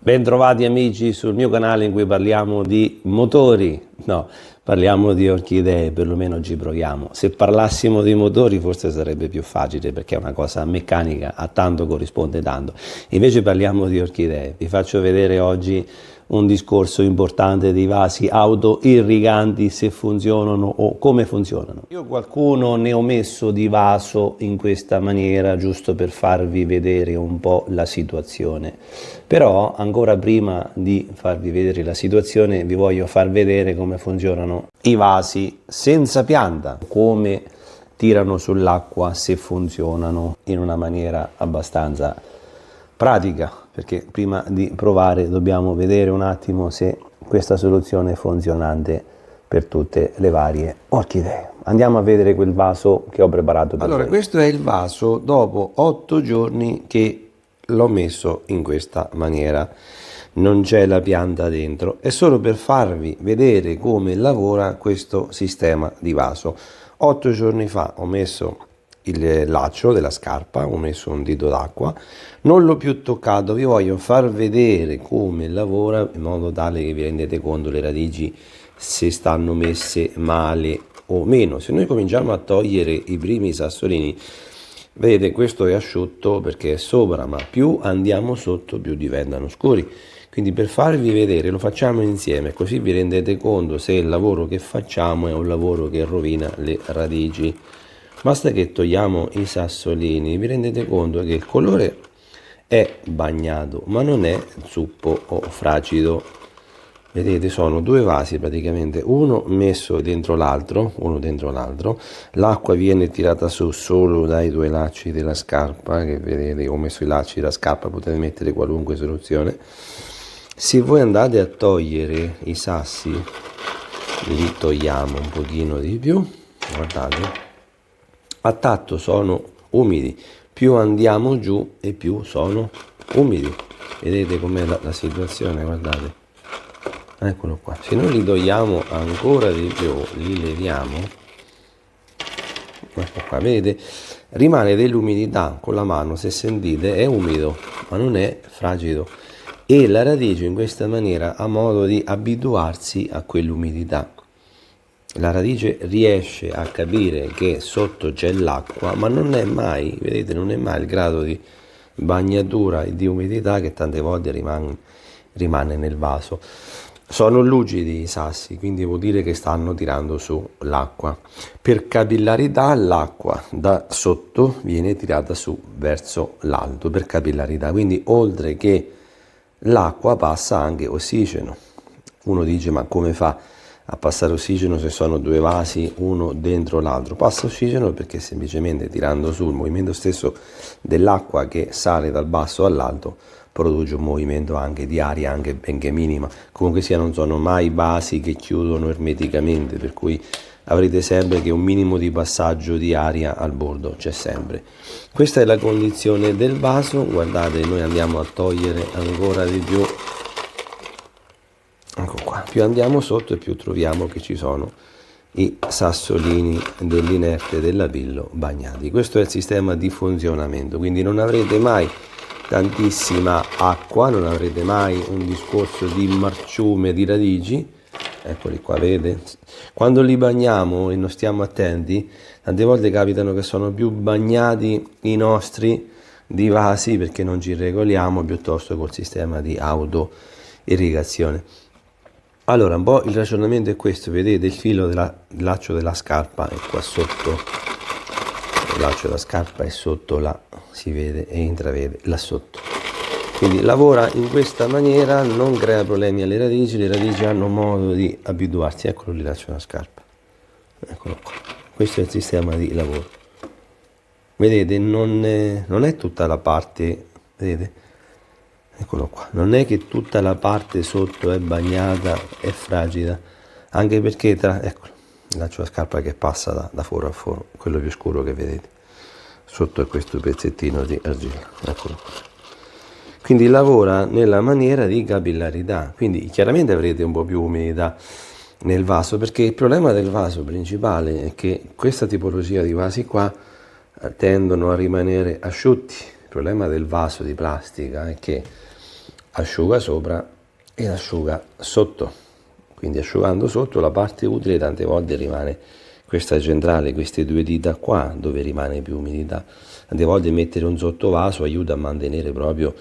Bentrovati amici sul mio canale in cui parliamo di motori, no, parliamo di orchidee, perlomeno ci proviamo. Se parlassimo di motori forse sarebbe più facile perché è una cosa meccanica, a tanto corrisponde tanto. Invece parliamo di orchidee. Vi faccio vedere oggi un discorso importante dei vasi autoirriganti, se funzionano o come funzionano. Io qualcuno ne ho messo di vaso in questa maniera giusto per farvi vedere un po' la situazione, però ancora prima di farvi vedere la situazione vi voglio far vedere come funzionano i vasi senza pianta, come tirano sull'acqua, se funzionano in una maniera abbastanza pratica, perché prima di provare dobbiamo vedere un attimo se questa soluzione è funzionante per tutte le varie orchidee. Andiamo a vedere quel vaso che ho preparato per voi. Questo è il vaso dopo 8 giorni che l'ho messo in questa maniera, non c'è la pianta dentro, è solo per farvi vedere come lavora questo sistema di vaso. 8 giorni fa ho messo il laccio della scarpa, ho messo un dito d'acqua, non l'ho più toccato, vi voglio far vedere come lavora in modo tale che vi rendete conto le radici se stanno messe male o meno. Se noi cominciamo a togliere i primi sassolini, vedete, questo è asciutto perché è sopra, ma più andiamo sotto più diventano scuri. Quindi per farvi vedere lo facciamo insieme, così vi rendete conto se il lavoro che facciamo è un lavoro che rovina le radici. Basta che togliamo i sassolini, vi rendete conto che il colore è bagnato, ma non è zuppo o fracido. Vedete, sono due vasi praticamente, uno messo dentro l'altro, l'acqua viene tirata su solo dai due lacci della scarpa, che vedete ho messo i lacci della scarpa, potete mettere qualunque soluzione. Se voi andate a togliere i sassi, li togliamo un pochino di più, guardate, a tatto sono umidi, più andiamo giù e più sono umidi. Vedete com'è la situazione, guardate. Eccolo qua, se noi li togliamo ancora di più, li leviamo, ecco qua, vedete, rimane dell'umidità con la mano, se sentite è umido, ma non è fragido, e la radice in questa maniera ha modo di abituarsi a quell'umidità. La radice riesce a capire che sotto c'è l'acqua, ma non è mai, vedete, non è mai il grado di bagnatura e di umidità che tante volte rimane nel vaso. Sono lucidi i sassi, quindi vuol dire che stanno tirando su l'acqua. Per capillarità l'acqua da sotto viene tirata su verso l'alto, per capillarità, quindi oltre che l'acqua passa anche ossigeno. Uno dice, ma come fa a passare ossigeno se sono due vasi uno dentro l'altro? Passa ossigeno perché semplicemente tirando su il movimento stesso dell'acqua che sale dal basso all'alto produce un movimento anche di aria, anche benché minima. Comunque sia, non sono mai vasi che chiudono ermeticamente, per cui avrete sempre che un minimo di passaggio di aria al bordo c'è sempre. Questa è la condizione del vaso. Guardate, noi andiamo a togliere ancora di più. Ecco qua, più andiamo sotto e più troviamo che ci sono i sassolini dell'inerte dell'abillo bagnati. Questo è il sistema di funzionamento, quindi non avrete mai tantissima acqua, non avrete mai un discorso di marciume di radici. Eccoli qua, vedete? Quando li bagniamo e non stiamo attenti, tante volte capitano che sono più bagnati i nostri di vasi perché non ci regoliamo, piuttosto col sistema di autoirrigazione. Allora, un po' il ragionamento è questo, vedete il filo del laccio della scarpa è qua sotto, il laccio della scarpa è sotto là, si vede e intravede là sotto. Quindi lavora in questa maniera, non crea problemi alle radici, le radici hanno modo di abituarsi. Eccolo lì il laccio della scarpa, eccolo qua, questo è il sistema di lavoro. Vedete, non è tutta la parte, vedete? Eccolo qua, non è che tutta la parte sotto è bagnata, è fragida, anche perché eccolo, il laccio della scarpa che passa da foro a foro, quello più scuro che vedete, sotto è questo pezzettino di argilla, eccolo qua. Quindi lavora nella maniera di capillarità, quindi chiaramente avrete un po' più umidità nel vaso, perché il problema del vaso principale è che questa tipologia di vasi qua tendono a rimanere asciutti. Il problema del vaso di plastica è che asciuga sopra e asciuga sotto. Quindi asciugando sotto la parte utile tante volte rimane questa centrale, queste due dita qua dove rimane più umidità. Tante volte mettere un sottovaso aiuta a mantenere proprio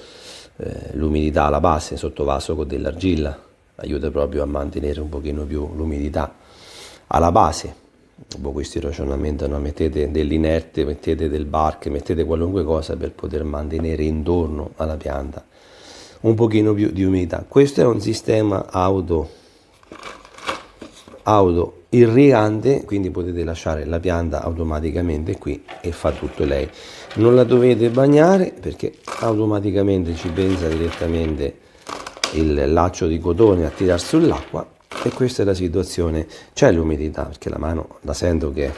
l'umidità alla base, sottovaso con dell'argilla aiuta proprio a mantenere un pochino più l'umidità alla base. Dopo questi ragionamenti, no? Mettete dell'inerte, mettete del bark, mettete qualunque cosa per poter mantenere intorno alla pianta un pochino più di umidità. Questo è un sistema auto irrigante, quindi potete lasciare la pianta automaticamente qui e fa tutto lei. Non la dovete bagnare perché automaticamente ci pensa direttamente il laccio di cotone a tirar sull'acqua, e questa è la situazione. C'è l'umidità perché la mano la sento che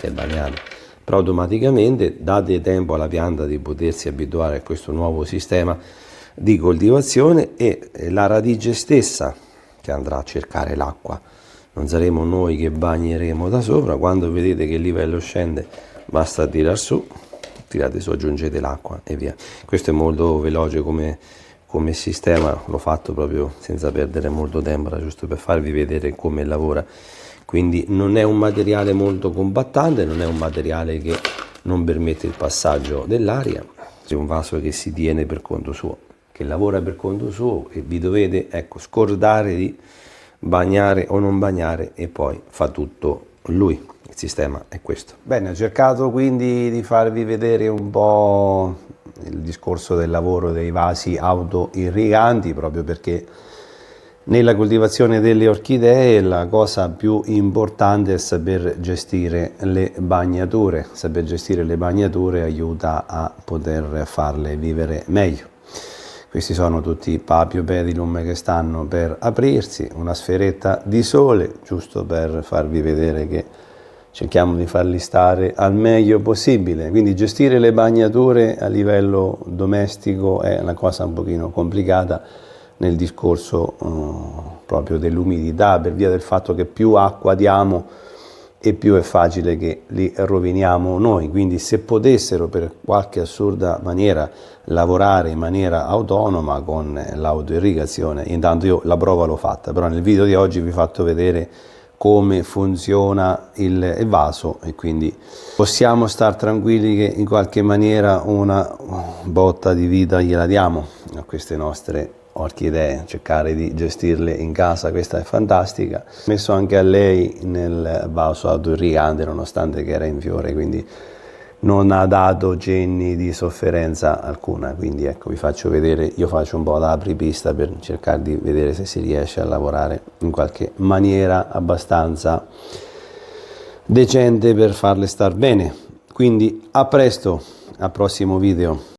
è bagnata, però automaticamente date tempo alla pianta di potersi abituare a questo nuovo sistema di coltivazione, e la radice stessa che andrà a cercare l'acqua. Non saremo noi che bagneremo da sopra. Quando vedete che il livello scende basta tirar su, tirate su, aggiungete l'acqua e via. Questo è molto veloce come sistema, l'ho fatto proprio senza perdere molto tempo, giusto per farvi vedere come lavora. Quindi non è un materiale molto compattante, non è un materiale che non permette il passaggio dell'aria, è un vaso che si tiene per conto suo, che lavora per conto suo, e vi dovete scordare di bagnare o non bagnare, e poi fa tutto lui. Il sistema è questo. Bene, ho cercato quindi di farvi vedere un po' il discorso del lavoro dei vasi auto-irriganti, proprio perché nella coltivazione delle orchidee la cosa più importante è saper gestire le bagnature. Saper gestire le bagnature aiuta a poter farle vivere meglio. Questi sono tutti i Papiopedilum che stanno per aprirsi, una sferetta di sole, giusto per farvi vedere che cerchiamo di farli stare al meglio possibile. Quindi gestire le bagnature a livello domestico è una cosa un pochino complicata nel discorso proprio dell'umidità, per via del fatto che più acqua diamo e più è facile che li roviniamo noi. Quindi se potessero per qualche assurda maniera lavorare in maniera autonoma con l'autoirrigazione, intanto io la prova l'ho fatta, però nel video di oggi vi ho fatto vedere come funziona il vaso, e quindi possiamo star tranquilli che in qualche maniera una botta di vita gliela diamo a queste nostre orchidee, cercare di gestirle in casa. Questa è fantastica. Ho messo anche a lei nel vaso autoirrigante nonostante che era in fiore, quindi non ha dato cenni di sofferenza alcuna. Quindi ecco, vi faccio vedere, io faccio un po' da apripista per cercare di vedere se si riesce a lavorare in qualche maniera abbastanza decente per farle star bene. Quindi a presto, al prossimo video.